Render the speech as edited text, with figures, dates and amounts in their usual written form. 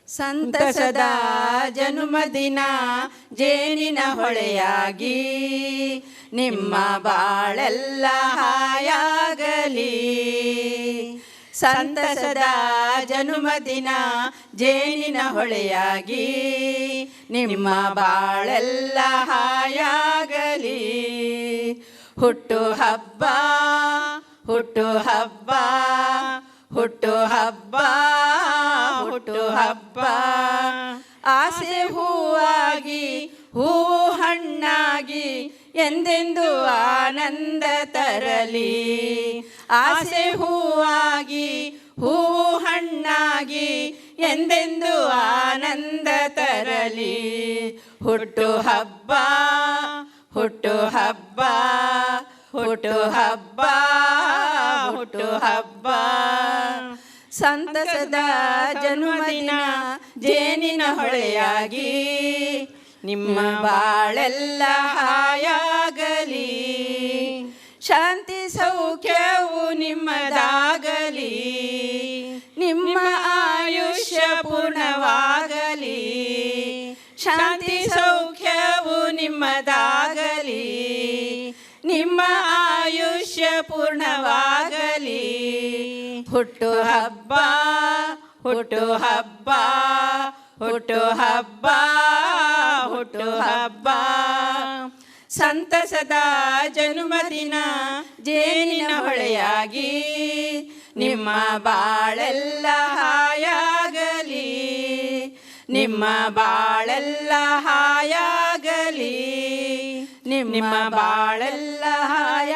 ಸಂತಸದ ಜನ್ಮದಿನ ಜೇನಿನ ಹೊಳೆಯಾಗಿ ನಿಮ್ಮ ಬಾಳೆಲ್ಲ ಹಾಯಾಗಲಿ. ಸಂತಸದ ಜನ್ಮದಿನ ಜೇನಿನ ಹೊಳೆಯಾಗಿ ನಿಮ್ಮ ಬಾಳೆಲ್ಲ ಹಾಯಾಗಲಿ. ಹುಟ್ಟು ಹಬ್ಬ ಹುಟ್ಟು ಹಬ್ಬ ಹುಟ್ಟು ಹಬ್ಬ ಹುಟ್ಟು ಹಬ್ಬ. ಆಸೆ ಹೂವಾಗಿ ಹೂವು ಹಣ್ಣಾಗಿ ಎಂದೆಂದು ಆನಂದ ತರಲಿ. ಆಸೆ ಹೂವಾಗಿ ಹೂವು ಹಣ್ಣಾಗಿ ಎಂದೆಂದು ಆನಂದ ತರಲಿ. ಹುಟ್ಟು ಹಬ್ಬ ಹುಟ್ಟು ಹಬ್ಬ ಹುಟ್ಟು ಹಬ್ಬ ಹುಟ್ಟು ಹಬ್ಬ. ಸಂತಸದ ಜನ್ಮದಿನ ಜೇನಿನ ಹೊಳೆಯಾಗಿ ನಿಮ್ಮ ಬಾಳೆಲ್ಲ ಹಾಯಾಗಲಿ. ಶಾಂತಿ ಸೌಖ್ಯವು ನಿಮ್ಮದಾಗಲಿ. ನಿಮ್ಮ ಆಯುಷ್ಯ ಪೂರ್ಣವಾಗಲಿ. ಶಾಂತಿ ಸೌಖ್ಯವು ನಿಮ್ಮದಾಗಲಿ. ನಿಮ್ಮ ಆಯುಷ್ಯ ಪೂರ್ಣವಾಗಲಿ. ಹುಟ್ಟು ಹಬ್ಬ ಹುಟ್ಟು ಹಬ್ಬ ಹುಟ್ಟು ಹಬ್ಬ ಹುಟ್ಟು ಹಬ್ಬ. ಸಂತಸದ ಜನ್ಮದಿನ ಜೇನಿನ ಹೊಳೆಯಾಗಿ ನಿಮ್ಮ ಬಾಳೆಲ್ಲ ಹಾಯಾಗಲಿ. ನಿಮ್ಮ ಬಾಳೆಲ್ಲ ಹಾಯಾಗಲಿ. ನಿಮ್ಮ ಬಾಳೆಲ್ಲ ಹಾಯಾಗಲಿ.